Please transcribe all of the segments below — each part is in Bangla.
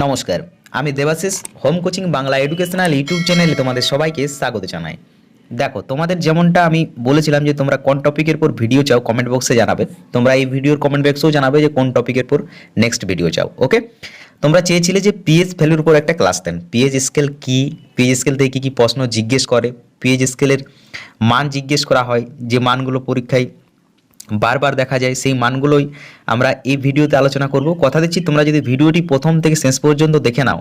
নমস্কার, আমি Debashis. Home coaching Bangla educational YouTube চ্যানেলে তোমাদের সবাইকে স্বাগত জানাই। দেখো, তোমাদের যেমনটা আমি বলেছিলাম যে তোমরা কোন টপিকের উপর ভিডিও চাও কমেন্ট বক্সে জানাবে। তোমরা এই ভিডিওর কমেন্ট বক্সেও জানাবে যে কোন টপিকের উপর নেক্সট ভিডিও চাও। ওকে, তোমরা চেয়েছিলে যে পিএইচ ভ্যালুর উপর একটা ক্লাস দেন। পিএইচ স্কেল কি, পিএইচ স্কেল থেকে কী কী প্রশ্ন জিজ্ঞেস করে, পিএইচ স্কেলের মান জিজ্ঞেস করা হয়, যে মানগুলো পরীক্ষায় বারবার দেখা যায়, সেই মানগুলোই আমরা এই ভিডিওতে আলোচনা করব। কথা দিচ্ছি, তোমরা যদি ভিডিওটি প্রথম থেকে শেষ পর্যন্ত দেখে নাও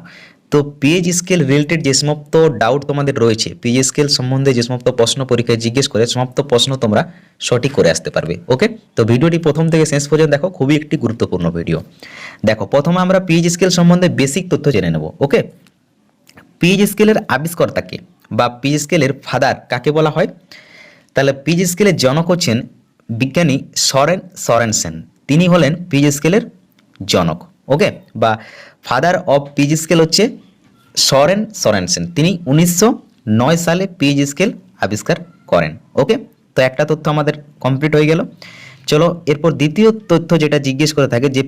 তো পিএইচ স্কেল রিলেটেড যে সমস্ত ডাউট তোমাদের রয়েছে, পিএইচ স্কেল সম্বন্ধে যে সমস্ত প্রশ্ন পরীক্ষায় জিজ্ঞেস করে, সমস্ত প্রশ্ন তোমরা সঠিক করে আসতে পারবে। ওকে, তো ভিডিওটি প্রথম থেকে শেষ পর্যন্ত দেখো, খুবই একটি গুরুত্বপূর্ণ ভিডিও। দেখো, প্রথমে আমরা পিএইচ স্কেল সম্বন্ধে বেসিক তথ্য জেনে নেব। ওকে, পিএইচ স্কেলের আবিষ্কর্তাকে বা পিএইচ স্কেলের ফাদার কাকে বলা হয়? তাহলে পিএইচ স্কেলের জনক হচ্ছেন বিজ্ঞানী সরেন সরেনসেন। তিনি হলেন পিএইচ স্কেলের জনক। ওকে, বা ফাদার অফ পিএইচ স্কেল হচ্ছে সরেন সরেনসেন। তিনি 1909 সালে পিএইচ স্কেল আবিষ্কার করেন। ওকে, তো একটা তথ্য আমাদের কমপ্লিট হয়ে গেল। চলো, এরপর দ্বিতীয় তথ্য যেটা জিজ্ঞেস করে থাকে যে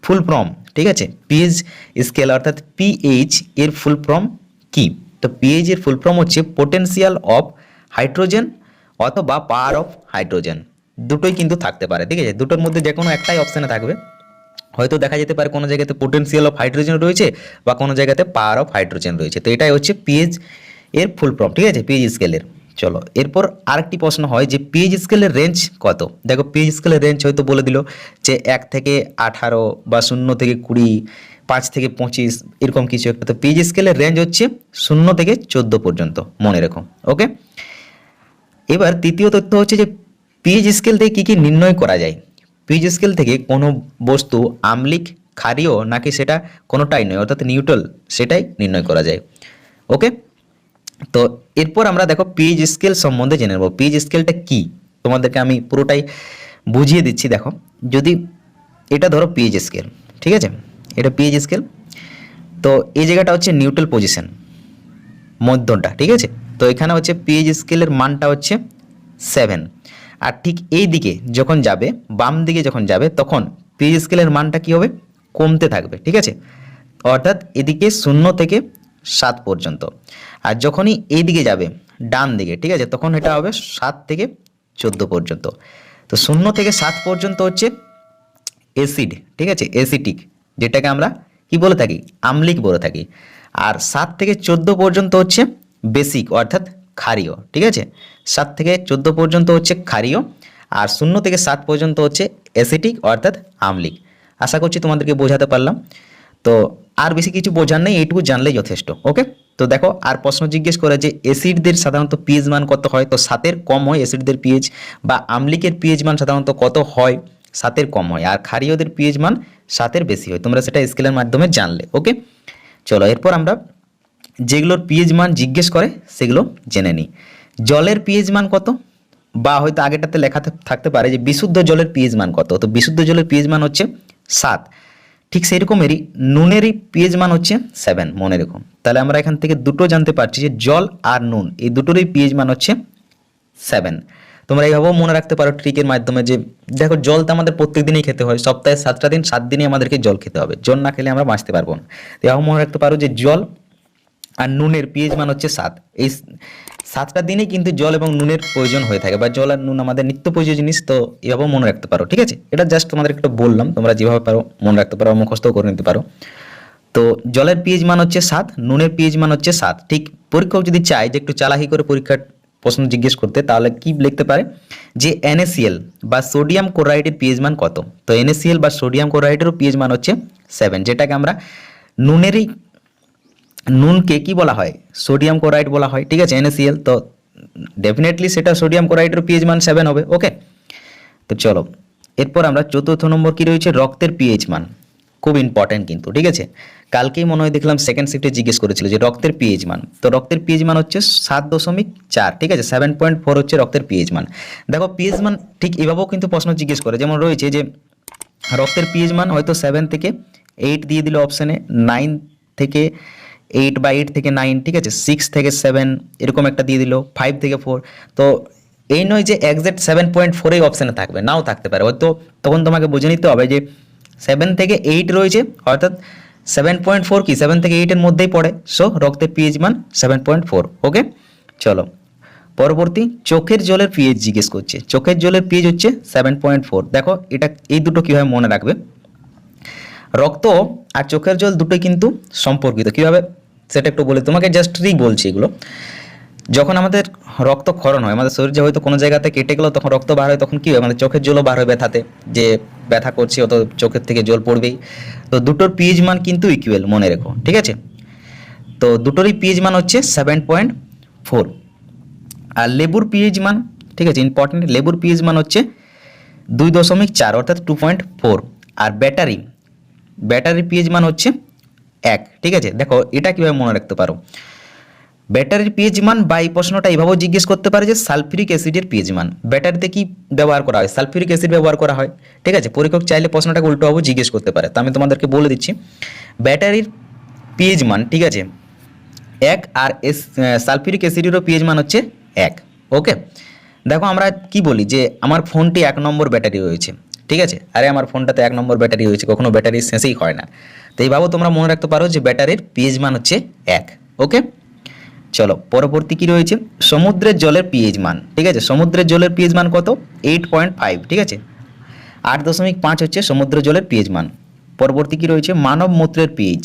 ফুল ফর্ম, ঠিক আছে, পিএইচ স্কেল অর্থাৎ পিএইচ এর ফুল ফর্ম কি? তো পিএইচ এর ফুল ফর্ম হচ্ছে পোটেনশিয়াল অফ হাইড্রোজেন অথবা পাওয়ার অফ হাইড্রোজেন। দুটোই কিন্তু থাকতে পারে, ঠিক আছে, দুটোর মধ্যে যে কোনো একটাই অপশানে থাকবে। হয়তো দেখা যেতে পারে কোনো জায়গাতে পোটেনশিয়াল অফ হাইড্রোজেন রয়েছে বা কোনো জায়গাতে পাওয়ার অফ হাইড্রোজেন রয়েছে। তো এটাই হচ্ছে পিএইচ এর ফুল ফর্ম, ঠিক আছে, পিএইচ স্কেলের। চলো, এরপর আরেকটি প্রশ্ন হয় যে পিএইচ স্কেলের রেঞ্জ কত? দেখো, পিএইচ স্কেলের রেঞ্জ হয়তো বলে দিল যে 1 থেকে 18 বা 0 থেকে 20, 5 থেকে 25, এরকম কিছু একটা। তো পিএইচ স্কেলের রেঞ্জ হচ্ছে 0 থেকে 14 পর্যন্ত, মনে রেখো। ওকে, এবার তৃতীয় তথ্য হচ্ছে যে পিএইচ স্কেল থেকে কী কী নির্ণয় করা যায়। পিএইচ স্কেল থেকে কোনো বস্তু আম্লিক, ক্ষারীয় নাকি সেটা কোনোটাই নয়, অর্থাৎ নিউট্রাল, সেটাই নির্ণয় করা যায়। ওকে, তো এরপর আমরা দেখো পিএইচ স্কেল সম্বন্ধে জেনে নেব। পিএইচ স্কেলটা কী তোমাদেরকে আমি পুরোটাই বুঝিয়ে দিচ্ছি। দেখো, যদি এটা ধরো পিএইচ স্কেল, ঠিক আছে, এটা পিএইচ স্কেল। তো এই জায়গাটা হচ্ছে নিউট্রাল পজিশন, মধ্যটা, ঠিক আছে। তো এখানে হচ্ছে পিএইচ স্কেলের মানটা হচ্ছে 7। আর ঠিক এই দিকে যখন যাবে, বাম দিকে যখন যাবে, তখন পিএইচ স্কেলের মানটা কী হবে? কমতে থাকবে, ঠিক আছে, অর্থাৎ এদিকে 0 থেকে 7 পর্যন্ত। আর যখনই এই দিকে যাবে, ডান দিকে, ঠিক আছে, তখন এটা হবে 7 থেকে 14 পর্যন্ত। তো 0 থেকে 7 পর্যন্ত হচ্ছে অ্যাসিড, ঠিক আছে, অ্যাসিটিক, যেটাকে আমরা কি বলে থাকি? আম্লিক বলে থাকি। আর 7 থেকে 14 পর্যন্ত হচ্ছে বেসিক, অর্থাৎ ক্ষারীয়, ঠিক আছে। 7 থেকে 14 পর্যন্ত হচ্ছে ক্ষারীয়, আর 0 থেকে 7 পর্যন্ত হচ্ছে অ্যাসিটিক, অর্থাৎ আম্লিক। আশা করছি তোমাদেরকে বোঝাতে পারলাম। তো আর বেশি কিছু বোঝার নেই, এইটুকু জানলেই যথেষ্ট। ওকে, তো দেখো, আর প্রশ্ন জিজ্ঞেস করে যে অ্যাসিডদের সাধারণত পিএইচ মান কত হয়? তো 7-এর কম হয় অ্যাসিডদের পিএইচ, বা আম্লিকের পিএইচ মান সাধারণত কত হয়? 7-এর কম হয়। আর ক্ষারীয়দের পিএইচ মান 7-এর বেশি হয়। তোমরা সেটা স্কেলের মাধ্যমে জানলে। ওকে, চলো, এরপর আমরা যেগুলোর পিএইচ মান জিজ্ঞেস করে সেগুলো জেনে নিই। জলের পিএইচ মান কত? বা হয়তো আগেটাতে লেখা থাকতে পারে যে বিশুদ্ধ জলের পিএইচ মান কত? তো বিশুদ্ধ জলের পিএইচ মান হচ্ছে 7। ঠিক সেই রকমেরই নুনেরই পিএইচ মান হচ্ছে 7, মনে রেখো। তাহলে আমরা এখান থেকে দুটো জানতে পারছি যে জল আর নুন এই দুটোরই পিএইচ মান হচ্ছে 7। তোমরা এইভাবেও মনে রাখতে পারো ট্রিকের মাধ্যমে যে দেখো, জল তো আমাদের প্রত্যেক দিনই খেতে হয়, সপ্তাহে 7টা দিন, 7 দিনই আমাদেরকে জল খেতে হবে। জল না খেলে আমরা বাঁচতে পারবো না। তো এভাবে মনে রাখতে পারো যে জল আর নুনের পিএইচ মান হচ্ছে 7। এই 7টা দিনে কিন্তু জল এবং নুনের প্রয়োজন হয়ে থাকে, বা জল আর নুন আমাদের নিত্য প্রয়োজনীয় জিনিস। তো এভাবেও মনে রাখতে পারো, ঠিক আছে। এটা জাস্ট তোমাদের একটু বললাম, তোমরা যেভাবে পারো মনে রাখতে পারো, মুখস্থও করে নিতে পারো। তো জলের পিএইচ মান হচ্ছে 7, নুনের পিএইচ মান হচ্ছে 7। ঠিক পরীক্ষক যদি চায় যে একটু চালাকি করে পরীক্ষার প্রশ্ন জিজ্ঞেস করতে, তাহলে কি লিখতে পারে যে NaCl বা সোডিয়াম ক্লোরাইডের পিএইচ মান কত? তো NaCl বা সোডিয়াম ক্লোরাইডেরও পিএইচ মান হচ্ছে 7, যেটাকে আমরা নুনেরই, নুনকে কি বলা হয়? সোডিয়াম ক্লোরাইড বলা হয়, ঠিক আছে, NaCl। তো ডেফিনেটলি সেটা সোডিয়াম ক্লোরাইডের পিএইচ মান 7 হবে। ওকে, তো চলো, এরপর আমরা চতুর্থ নম্বর কি রয়েছে? রক্তের পিএইচ মান। খুব ইম্পর্টেন্ট কিন্তু, ঠিক আছে। কালকেই মনে হয় দেখলাম সেকেন্ড শিফটে জিজ্ঞেস করেছিল যে রক্তের পিএইচ মান। তো রক্তের পিএইচ মান হচ্ছে 7.4, ঠিক আছে, 7.4 হচ্ছে রক্তের পিএইচ মান। দেখো, পিএইচ মান ঠিক এভাবেও কিন্তু প্রশ্ন জিজ্ঞেস করে, যেমন রয়েছে যে রক্তের পিএইচ মান হয়তো 7 থেকে 8 দিয়ে দিল অপশানে, 9 থেকে 8 বা 8 থেকে 9, ঠিক আছে, 6 থেকে 7 এরকম একটা দিয়ে দিল, 5 থেকে 4। তো এই নয় যে এক্সাক্ট 7.4 অপশানে থাকবে, নাও থাকতে পারে। হয়তো তখন তোমাকে বুঝে নিতে হবে যে 7 থেকে 8 রয়েছে, অর্থাৎ 7.4 কি 7 থেকে 8 এর মধ্যেই পড়ে, সো রক্তের পিএইচ মান 7.4। ওকে, চলো পরবর্তী চোখের জলের পিএইচ জিজ্ঞেস করছে। চোখের জলের পিএইচ হচ্ছে 7.4। দেখো এটা এই দুটো কীভাবে মনে রাখবে, রক্ত আর চোখের জল দুটোই কিন্তু সম্পর্কিত। কীভাবে সেটা একটু বলি তোমাকে, জাস্ট বলছি এগুলো। যখন আমাদের রক্তক্ষরণ হয়, আমাদের শরীরে হয়তো কোনো জায়গাতে কেটে গেলো, তখন রক্ত বার হয়, তখন কী হয়, আমাদের চোখের জলও বার হয় ব্যথাতে, যে ব্যথা করছে অত চোখের থেকে জল পড়বেই। তো দুটোর পিএইচ মান কিন্তু ইকুয়াল, মনে রেখো, ঠিক আছে। তো দুটোরই পিএইচ মান হচ্ছে 7.4। আর লেবুর পিএইচ মান, ঠিক আছে, ইম্পর্টেন্ট, লেবুর পিএইচ মান হচ্ছে 2.4 অর্থাৎ 2.4। আর ব্যাটারির পিএইচ মান হচ্ছে 1, ঠিক আছে। দেখো এটা কীভাবে মনে রাখতে পারো, ব্যাটারির পিএইচ মান বা এই প্রশ্নটা এইভাবেও জিজ্ঞেস করতে পারে যে সালফিউরিক অ্যাসিডের পিএইচ মান। ব্যাটারিতে কি ব্যবহার করা হয়, সালফিউরিক অ্যাসিড ব্যবহার করা হয়, ঠিক আছে। পরীক্ষক চাইলে প্রশ্নটাকে উল্টোভাবেও জিজ্ঞেস করতে পারে। তো আমি তোমাদেরকে বলে দিচ্ছি, ব্যাটারির পিএইচ মান, ঠিক আছে, 1, আর সালফিউরিক অ্যাসিডেরও পিএইচ মান হচ্ছে 1। ওকে, দেখো আমরা কি বলি যে আমার ফোনটি 1 নম্বর ব্যাটারি রয়েছে, ঠিক আছে, আরে আমার ফোনটাতে 1 নম্বর ব্যাটারি রয়েছে, কখনো ব্যাটারি শেষেই হয় না। তো এইভাবেও তোমরা মনে রাখতে পারো যে ব্যাটারির পিএইচ মান হচ্ছে 1। ওকে, চলো পরবর্তী কি রয়েছে, সমুদ্রের জলের পিএইচ মান, ঠিক আছে। সমুদ্রের জলের পিএইচ মান কত, 8.5, ঠিক আছে। 8.5 হচ্ছে সমুদ্র জলের পিএইচ মান। পরবর্তী কি রয়েছে, মানব মূত্রের পিএইচ।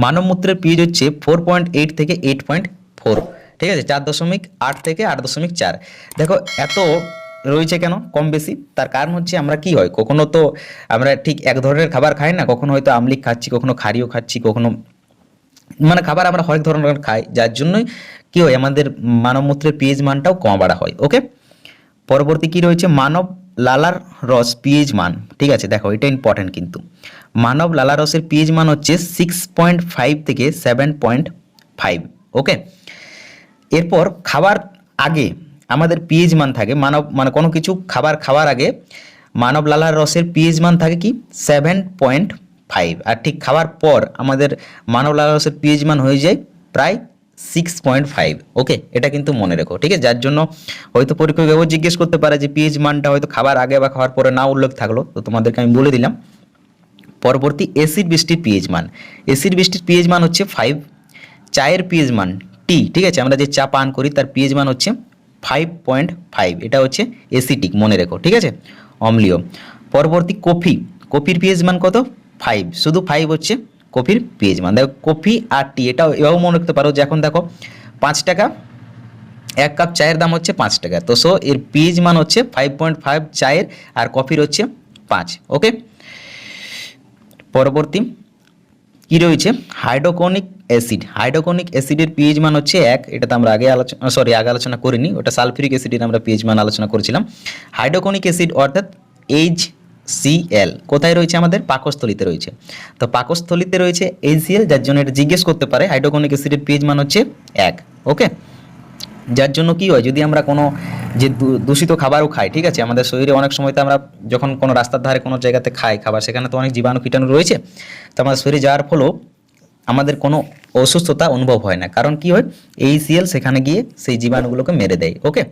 মানব মূত্রের পিএইচ হচ্ছে 4.8 থেকে 8.4, ঠিক আছে, 4.8 থেকে 8.4। দেখো এত রয়েছে কেন কম বেশি, তার কারণ হচ্ছে আমরা কি হয়, কখনো তো আমরা ঠিক এক ধরনের খাবার খাই না, কখনো হয়তো আমলিক খাচ্ছি, কখনো ক্ষারীয় খাচ্ছি, কখনো মানে খাবার আমরা হরেক ধরনের খাই, যার জন্যই কি হয় আমাদের মানব মূত্রের পিএইচ মানটাও কম বাড়া হয়। ওকে, পরবর্তী কি রয়েছে, মানব লালার রস পিএইচ মান, ঠিক আছে। দেখো এটা ইম্পর্টেন্ট কিন্তু, মানব লালার রসের পিএইচ মান হচ্ছে 6.5 থেকে 7.5। ওকে, এরপর খাবার আগে আমাদের পিএইচ মান থাকে, মানে কোনো কিছু খাবার খাওয়ার আগে মানব লালার রসের পিএইচ মান থাকে কি 7.5, আর ঠিক খাওয়ার পর আমাদের মানব লালার রসের পিএইচ মান হয়ে যায় প্রায় 6.5। ওকে, এটা কিন্তু মনে রেখো, ঠিক আছে। যার জন্য হয়তো পরীক্ষক এও জিজ্ঞেস করতে পারে যে পিএইচ মানটা হয়তো খাবার আগে বা খাওয়ার পরে না উল্লেখ থাকলো, তো তোমাদেরকে আমি বলে দিলাম। পরবর্তী অ্যাসিড বৃষ্টির পিএইচ মান। অ্যাসিড বৃষ্টির পিএইচ মান হচ্ছে 5। চায়ের পিএইচ মান টি, ঠিক আছে, আমরা যে চা পান করি তার পিএইচ মান হচ্ছে 5.5, এটা হচ্ছে অ্যাসিডিক, মনে রেখো, ঠিক আছে, অম্লীয়। পরবর্তী কফির পিএইচ মান কত, 5, শুধু 5 হচ্ছে কফির পিএইচ মান। দেখো কফি আর টি এটাও এভাবে মনে রাখতে পারো যে এখন দেখো 5 টাকা 1 কাপ চায়ের দাম হচ্ছে 5 টাকা, তো সো এর পিএইচ মান হচ্ছে 5.5 চায়ের, আর কফির হচ্ছে 5। ওকে, পরবর্তী কি রয়েছে, হাইড্রোকনিক অ্যাসিডের পিএইচ মান হচ্ছে 1। এটা তো আমরা আগে আলোচনা করিনি, ওটা সালফিউরিক অ্যাসিডের আমরা পিএইচ মান আলোচনা করেছিলাম। হাইড্রোকনিক অ্যাসিড অর্থাৎ HCl কোথায় রয়েছে, আমাদের পাকস্থলিতে রয়েছে। তো পাকস্থলিতে রয়েছে HCl, যার জন্য এটা জিজ্ঞেস করতে পারে হাইড্রোকনিক অ্যাসিডের পিএইচ মান হচ্ছে 1। ওকে, যার জন্য কি হয়, যদি আমরা কোনো যে দূষিত খাবারও খাই, ঠিক আছে, আমাদের শরীরে অনেক সময় তো আমরা যখন কোনো রাস্তার ধারে কোনো জায়গাতে খাই খাবার, সেখানে তো অনেক জীবাণু কীটাণু রয়েছে, তো আমাদের শরীরে যাওয়ার ফলেও আমাদের কোনো অসুস্থতা অনুভব হয় না, কারণ কি হয়, HCl সেখানে গিয়ে সেই জীবাণুগুলোকে মেরে দেয়। ওকে,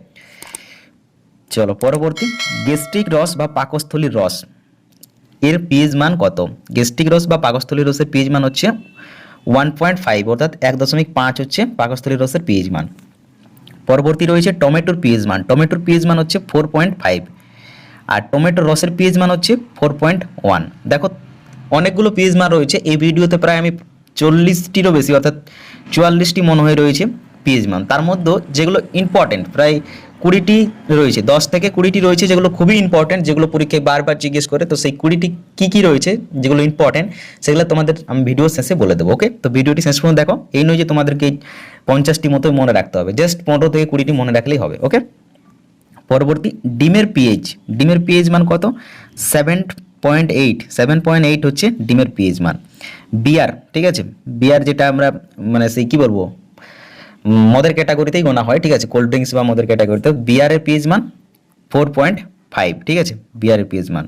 চলো পরবর্তী, গ্যাস্ট্রিক রস বা পাকস্থলীর রস এর পিএইচ মান কত। গ্যাস্ট্রিক রস বা পাকস্থলীর রসের পিএইচ মান হচ্ছে 1.5 অর্থাৎ 1.5 হচ্ছে পাকস্থলীর রসের পিএইচ মান। পরবর্তী রয়েছে টমেটোর পিএইচ মান। টমেটোর পিএইচ মান হচ্ছে 4.5, আর টমেটোর রসের পিএইচ মান হচ্ছে 4.1। দেখো অনেকগুলো পিএইচ মান রয়েছে, এই ভিডিওতে প্রায় আমি 40টিরও বেশি অর্থাৎ 44টি মনে হয় রয়েছে পিএইচ মান। তার মধ্যে যেগুলো ইম্পর্টেন্ট প্রায় 20টি রয়েছে, 10 থেকে 20টি রয়েছে যেগুলো খুবই ইম্পর্টেন্ট, যেগুলো পরীক্ষায় বারবার জিজ্ঞেস করে। তো সেই 20টি কী রয়েছে যেগুলো ইম্পর্টেন্ট, সেগুলো তোমাদের আমি ভিডিও শেষে বলে দেবো। ওকে, তো ভিডিওটি শেষ পর্যন্ত দেখো। এই নয় যে তোমাদেরকে 50টি মতো মনে রাখতে হবে, জাস্ট 15 থেকে 20টি মনে রাখলেই হবে। ওকে, পরবর্তী ডিমের পিএইচ মান কত, 7.8 হচ্ছে ডিমের পিএইচ মান। বিয়ার, ঠিক আছে, বিয়ার যেটা আমরা মানে সেই কী বলবো মদের ক্যাটাগরিতেই গোনা হয়, ঠিক আছে, কোল্ড ড্রিঙ্কস বা মদের ক্যাটাগরিতে বিয়ারের পিএইচ মান 4.5, ঠিক আছে, বিয়ারের পিএইচ মান।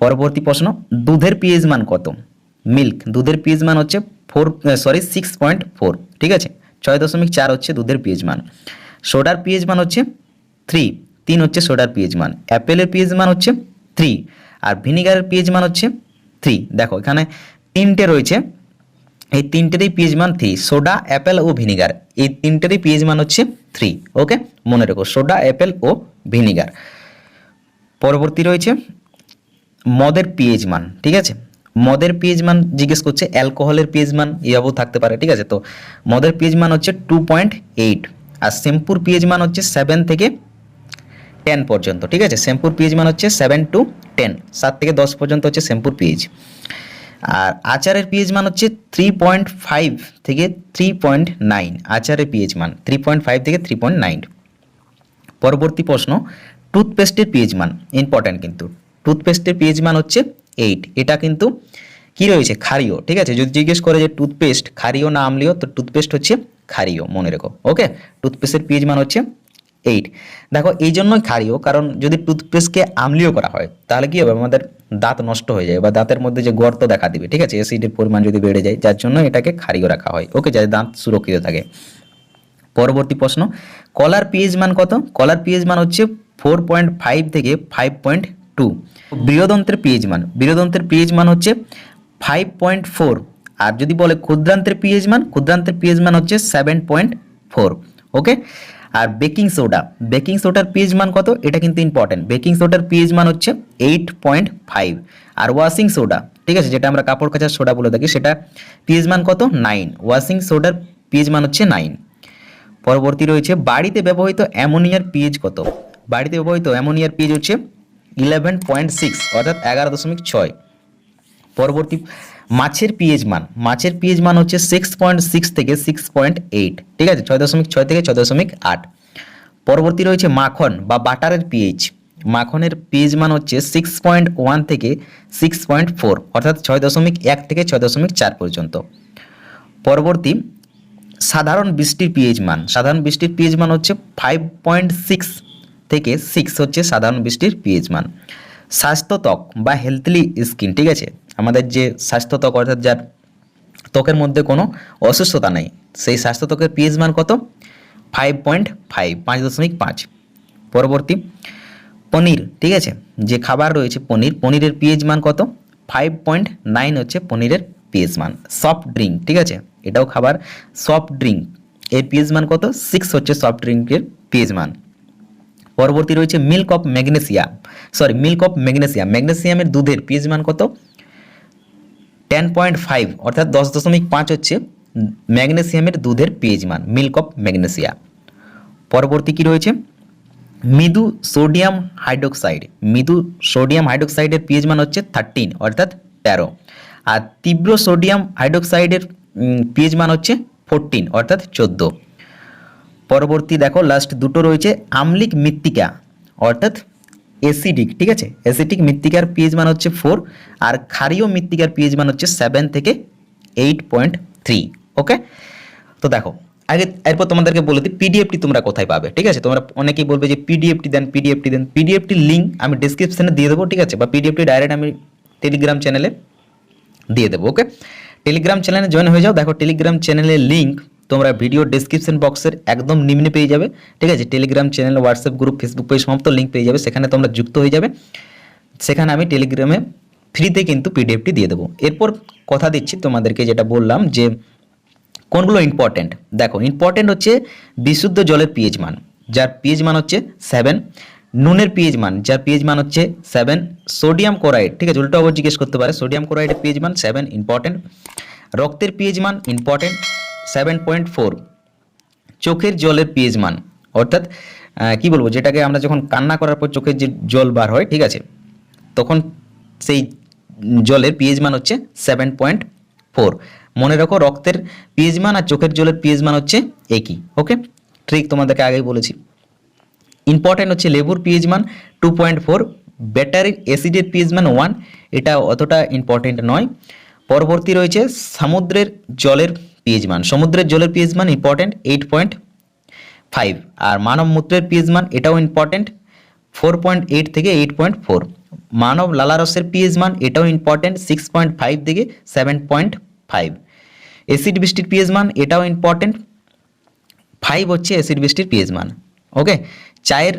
পরবর্তী প্রশ্ন, দুধের পিএইচ মান কত, দুধের পিএইচ মান হচ্ছে 6.4, ঠিক আছে, 6.4 হচ্ছে দুধের পিএইচ মান। সোডার পিএইচ মান হচ্ছে 3 হচ্ছে সোডার পিএইচ মান। অ্যাপেলের পিএইচ মান হচ্ছে 3, আর ভিনিগারের পিএইচ মান হচ্ছে 3। দেখো এখানে তিনটে রয়েছে, এই তিনটেরই পিএইচ মান 3, সোডা, অ্যাপেল ও ভিনিগার, এই তিনটেরই পিএইচ মান হচ্ছে 3। ওকে, মনে রেখো সোডা, অ্যাপেল ও ভিনিগার। পরবর্তী রয়েছে মদের পিএইচ মান, ঠিক আছে, মদের পিএইচ মান জিজ্ঞেস করছে, অ্যালকোহলের পিএইচ মান এভাবেও থাকতে পারে, ঠিক আছে। তো মদের পিএইচ মান হচ্ছে 2.8, আর শ্যাম্পুর পিএইচ মান হচ্ছে 7 থেকে 10 পর্যন্ত, ঠিক আছে। শ্যাম্পুর পিএইচ মান হচ্ছে 7 to 10, 7 থেকে 10 পর্যন্ত হচ্ছে শ্যাম্পুর পিএইচ। আর আচারের পিএইচ মান হচ্ছে 3.5 থেকে 3.9, আচারের পিএইচ মান 3.5 থেকে 3.9। পরবর্তী প্রশ্ন, টুথপেস্টের পিএইচ মান ইম্পর্ট্যান্ট, কিন্তু টুথপেস্টের পিএইচ মান হচ্ছে 8, এটা কিন্তু কি রয়েছে, ক্ষারীয়, ঠিক আছে। যদি জিজ্ঞেস করে যে টুথপেস্ট ক্ষারীয় না আম্লীয়, তো টুথপেস্ট হচ্ছে ক্ষারীয়, মনে রেখো। ওকে, টুথপেস্টের পিএইচ মান হচ্ছে 8। দেখো এই জন্যই ক্ষারীয়, কারণ যদি টুথপেস্টকে আম্লীয় করা হয় তাহলে কি হবে, আমাদের দাঁত নষ্ট হয়ে যায় বা দাঁতের মধ্যে যে গর্ত দেখা দিবে, ঠিক আছে, অ্যাসিডের পরিমাণ যদি বেড়ে যায়, যার জন্য এটাকে ক্ষারীয় রাখা হয়। ওকে, যাতে দাঁত সুরক্ষিত থাকে। পরবর্তী প্রশ্ন, কলার পিএইচ মান কত? কলার পিএইচ মান হচ্ছে 4.5 থেকে 5.2। বৃহদন্তের পিএইচ মান, বৃহদন্তের পিএইচ মান হচ্ছে 5.4। আর যদি বলে ক্ষুদ্রান্তের পিএইচ মান, ক্ষুদ্রান্তের পিএইচ মান হচ্ছে 7.4। ওকে, আর বেকিং সোডা, বেকিং সোডার পিএইচ মান কত? এটা কিন্তু ইম্পর্টেন্ট। বেকিং সোডার পিএইচ মান হচ্ছে 8.5। আর ওয়াশিং সোডা, ঠিক আছে, যেটা আমরা কাপড় কাচার সোডা বলে থাকি, সেটা পিএইচ মান কত? 9। ওয়াশিং সোডার পিএইচ মান হচ্ছে 9। পরবর্তী রয়েছে বাড়িতে ব্যবহৃত অ্যামোনিয়ার পিএইচ কত? বাড়িতে ব্যবহৃত অ্যামোনিয়ার পিএইচ হচ্ছে 11.6, অর্থাৎ 11.6। পরবর্তী মাছের পিএইচ মান, মাছের পিএইচ মান হচ্ছে 6.6 থেকে 6.8, ঠিক আছে, 6.6 থেকে 6.8। পরবর্তী রয়েছে মাখন বা বাটারের পিএইচ, মাখনের পিএইচ মান হচ্ছে 6.1 থেকে 6.4, অর্থাৎ 6.1 থেকে 6.4 পর্যন্ত। পরবর্তী সাধারণ বৃষ্টির পিএইচ মান, সাধারণ বৃষ্টির পিএইচ মান হচ্ছে 5.6 থেকে 6 হচ্ছে সাধারণ বৃষ্টির পিএইচ মান। স্বাস্থ্য ত্বক বা হেলথলি স্কিন, ঠিক আছে, আমাদের যে স্বাস্থ্য ত্বক, অর্থাৎ যার ত্বকের মধ্যে কোনো অসুস্থতা নেই, সেই স্বাস্থ্য ত্বকের পিএইচ মান কত? 5.5, 5.5। পরবর্তী পনির, ঠিক আছে, যে খাবার রয়েছে পনির, পনিরের পিএইচ মান কত? 5.9 হচ্ছে পনিরের পিএইচ মান। সফট ড্রিঙ্ক, ঠিক আছে, এটাও খাবার, সফট ড্রিঙ্ক এর পিএইচ মান কত? 6 হচ্ছে সফট ড্রিঙ্কের পিএইচ মান। পরবর্তী রয়েছে milk of magnesium, milk of magnesium, ম্যাগনেসিয়ামের দুধের পিএইচ মান কত? 10.5, অর্থাৎ 10.5 হচ্ছে ম্যাগনেসিয়ামের দুধের পিএইচ মান, মিল্ক অফ ম্যাগনেসিয়াম। পরবর্তী কি রয়েছে? মৃদু সোডিয়াম হাইড্রোক্সাইড, মৃদু সোডিয়াম হাইড্রোক্সাইডের পিএইচ মান হচ্ছে 13, অর্থাৎ 13। আর তীব্র সোডিয়াম হাইড্রোক্সাইডের পিএইচ মান হচ্ছে 14, অর্থাৎ 14। পরবর্তী দেখো লাস্ট দুটো রয়েছে, আম্লিক মৃত্তিকা অর্থাৎ অ্যাসিডিক, ঠিক আছে, অ্যাসিডিক মৃত্তিকার পিএইচ মান হচ্ছে 4, আর ক্ষারীয় মৃত্তিকার পিএইচ মান হচ্ছে 7 থেকে 8.3। ওকে, তো দেখো আগে এরপর তোমাদেরকে বলে দিই পিডিএফটি তোমরা কোথায় পাবে, ঠিক আছে। তোমরা অনেকেই বলবে যে পিডিএফটি দেন, পিডিএফটি দেন। পিডিএফটির লিঙ্ক আমি ডেসক্রিপশনে দিয়ে দেবো, ঠিক আছে, বা পিডিএফটি ডাইরেক্ট আমি টেলিগ্রাম চ্যানেলে দিয়ে দেবো। ওকে, টেলিগ্রাম চ্যানেলে জয়েন হয়ে যাও। দেখো টেলিগ্রাম চ্যানেলের লিঙ্ক তোমরা ভিডিও ডেসক্রিপশন বক্সের একদম নিম্নে পেয়ে যাবে, ঠিক আছে। Telegram channel, WhatsApp group, Facebook page সমস্ত লিঙ্ক পেয়ে যাবে, সেখানে তোমরা যুক্ত হয়ে যাবে। সেখানে আমি টেলিগ্রামে ফ্রিতে কিন্তু পিডিএফটি দিয়ে দেবো। এরপর কথা দিচ্ছি তোমাদেরকে, যেটা বললাম যে কোনগুলো ইম্পর্টেন্ট। দেখো ইম্পর্টেন্ট হচ্ছে বিশুদ্ধ জলের পিএইচ মান, যার পিএইচ মান হচ্ছে 7, নুনের পিএইচ মান, যার পিএইচ মান হচ্ছে 7, সোডিয়াম ক্লোরাইড, ঠিক আছে, উল্টো আবার জিজ্ঞেস করতে পারে, সোডিয়াম ক্লোরাইডের পিএইচ মান 7, ইম্পর্টেন্ট। রক্তের পিএইচ মান ইম্পর্টেন্ট 7.4। চোখের জলের পিএইচ মান, অর্থাৎ কি বলবো, যেটাকে আমরা যখন কান্না করার পর চোখের যে জল বার হয়, ঠিক আছে, তখন সেই জলের পিএইচ মান হচ্ছে 7.4। মনে রাখো রক্তের পিএইচ মান আর চোখের জলের পিএইচ মান হচ্ছে একই। ওকে, ঠিক তোমাদেরকে আগেই বলেছি। ইম্পর্টেন্ট হচ্ছে লেবুর পিএইচ মান 2.4, ব্যাটারির অ্যাসিডের পিএইচ মান 1, এটা অতটা ইম্পর্টেন্ট নয়। পরবর্তী রয়েছে সমুদ্রের জলের পিএইচ মান, সমুদ্রের জলের পিএইচ মান ইম্পর্টেন্ট 8.5। আর মানব মূত্রের পিএইচ মান এটাও ইম্পর্টেন্ট 4.8 থেকে 8.4। মানব লালারসের পিএইচ মান এটাও ইম্পর্টেন্ট 6.5 থেকে 7.5। অ্যাসিড বৃষ্টির পিএইচ মান এটাও ইম্পর্টেন্ট 5 হচ্ছে অ্যাসিড বৃষ্টির পিএইচ মান। ওকে, চায়ের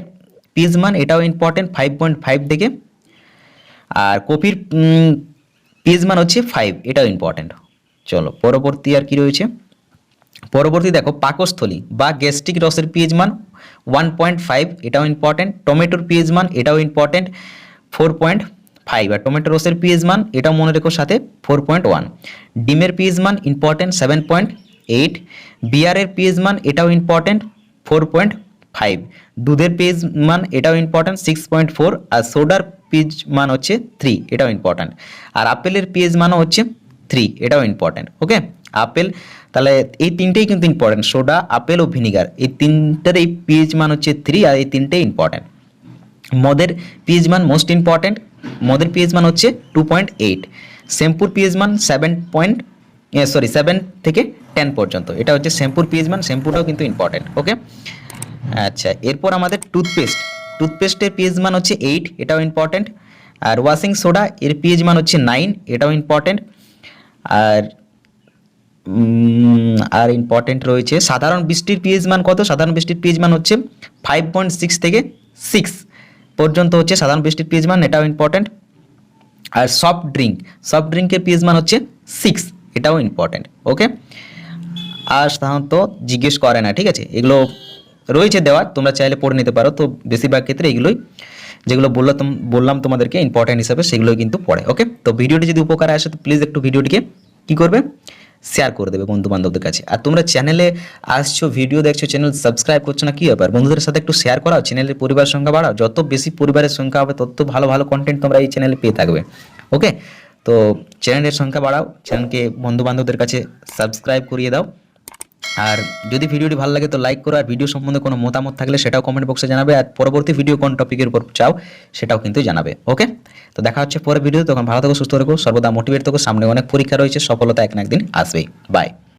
পিএইচ মান এটাও ইম্পর্টেন্ট 5.5 থেকে। আর কফির পিএইচ মান হচ্ছে 5, এটাও ইম্পর্টেন্ট। চলো পরবর্তী আর কি রয়েছে, পরবর্তী দেখো পাকস্থলী বা গ্যাস্ট্রিক রসের পিএইচ মান 1.5, এটাও ইম্পর্টেন্ট। টমেটোর পিএইচ মান এটাও ইম্পর্টেন্ট 4.5, আর টমেটো রসের পিএইচ মান এটাও মনে রেখো সাথে 4.1। ডিমের পিএইচ মান ইম্পর্টেন্ট 7.8। বিয়ারের পিএইচ মান এটাও ইম্পর্টেন্ট 4.5। দুধের পিএইচ মান এটাও ইম্পর্টেন্ট 6.4, আর সোডার পিএইচ মান হচ্ছে 3, এটাও ইম্পর্টেন্ট। আর আপেলের পিএইচ মানও হচ্ছে 3, এটাও ইম্পর্টেন্ট। ওকে, আপেল তাহলে এই তিনটেই কিন্তু ইম্পর্টেন্ট, সোডা, আপেল ও ভিনিগার, এই তিনটার এই পিএইচ মান হচ্ছে 3, আর এই তিনটেই ইম্পর্টেন্ট। মদের পিএইচ মান মোস্ট ইম্পর্টেন্ট, মদের পিএইচ মান হচ্ছে 2.8। শ্যাম্পুর পিএইচ মান 7 থেকে 10 পর্যন্ত, এটা হচ্ছে শ্যাম্পুর পিএইচ মান, শ্যাম্পুটাও কিন্তু ইম্পর্টেন্ট। ওকে, আচ্ছা এরপর আমাদের টুথপেস্টের পিএইচ মান হচ্ছে 8, এটাও ইম্পর্টেন্ট। আর ওয়াশিং সোডা এর পিএইচ মান হচ্ছে 9, এটাও ইম্পর্টেন্ট। আর ইম্পর্টেন্ট রয়েছে সাধারণ বৃষ্টির পিএইচ মান কত, সাধারণ বৃষ্টির পিএইচ মান হচ্ছে 5.6 থেকে 6 পর্যন্ত হচ্ছে সাধারণ বৃষ্টির পিএইচ মান, এটাও ইম্পর্টেন্ট। আর সফট ড্রিঙ্কের পিএইচ মান হচ্ছে 6, এটাও ইম্পর্টেন্ট। ওকে, আর সাধারণত জিজ্ঞেস করে না, ঠিক আছে, এগুলো রয়েছে দেওয়া, তোমরা চাইলে পড়ে নিতে পারো। তো বেশিরভাগ ক্ষেত্রে এগুলোই যেগুলো বললাম তোমাদেরকে ইম্পর্টেন্ট হিসাবে, সেগুলোই কিন্তু পড়ে। ওকে, তো ভিডিওটি যদি উপকারে আসে তো প্লিজ একটু ভিডিওটিকে কী করবে, শেয়ার করে দেবে বন্ধু বান্ধবদের কাছে। আর তোমরা চ্যানেলে আসছো, ভিডিও দেখছো, চ্যানেল সাবস্ক্রাইব করছো না, কী ব্যাপার, বন্ধুদের সাথে একটু শেয়ার করাও, চ্যানেলের পরিবার সংখ্যা বাড়াও। যত বেশি পরিবারের সংখ্যা হবে তত ভালো ভালো কন্টেন্ট তোমরা এই চ্যানেলে পেয়ে থাকবে। ওকে, তো চ্যানেলের সংখ্যা বাড়াও, চ্যানেলকে বন্ধু বান্ধবদের কাছে সাবস্ক্রাইব করিয়ে দাও। আর যদি ভিডিওটি ভালো লাগে তো লাইক করো, আর ভিডিও সম্বন্ধে কোনো মতামত থাকলে সেটাও কমেন্ট বক্সে জানাবে, আর পরবর্তী ভিডিও কোন টপিকের উপর চাও সেটাও কিন্তু জানাবে। ওকে, তো দেখা হচ্ছে পরের ভিডিও, তখন ভালো থাকো, সুস্থ থাকো, সর্বদা মোটিভেট থাকো, সামনে অনেক পরীক্ষা রয়েছে, সফলতা এক না একদিন আসবেই। বাই।